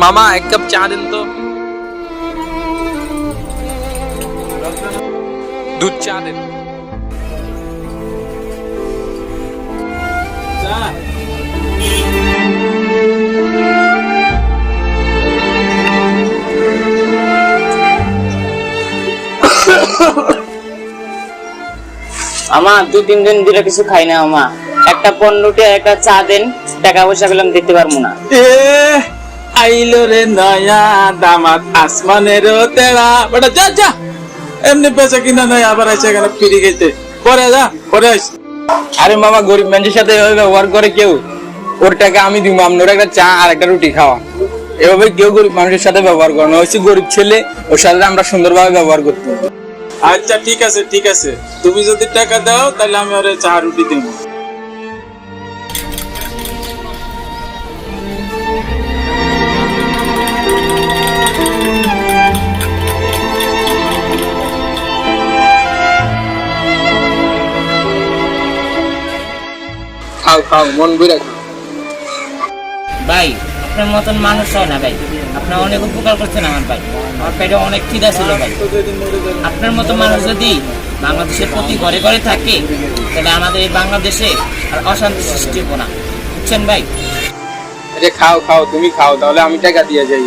মামা এক কাপ চা দেন তো। দুধ চা দেন। আমা 2-3 দিন ধরে কিছু খাই না আমা, একটা 15 একটা চা দেন, টাকা পয়সা গুলো দিতে পারবো না। এ আইলো রে নয়া দামাত আসমানের তেরা বড় যা যা, এমনি বেচা কিনা নয় আবার এসে এখানে ফিরে গেছে, পরে যা পরে আস। আরে মামা গরিব মানুষের সাথে এভাবে ব্যবহার করে কেউ? ওর টাকা আমি দিব, আপনার একটা চা আর একটা রুটি খাওয়া, এভাবে কেউ গরিব মানুষের সাথে ব্যবহার করে না। হচ্ছে গরিব ছেলে, ওর সাথে আমরা সুন্দরভাবে ব্যবহার করতে। আচ্ছা ঠিক আছে ঠিক আছে, তুমি যদি টাকা দাও তাহলে আমি ওরে চা রুটি দেবো। খাও খাও, মন ভরে খাও। ভাই আপনার মতন মানুষ হয় না ভাই, আপনি অনেক উপকার করছেন আমার ভাই, আমার পেটে অনেক খিদা ছিল ভাই। আপনার মতো মানুষ যদি বাংলাদেশের প্রতি ঘরে ঘরে থাকে তাহলে আমাদের এই বাংলাদেশে আর অশান্তি সৃষ্টি হবো না, বুঝছেন ভাই? আরে খাও খাও, তুমি খাও, তাহলে আমি টাকা দিয়ে যাই।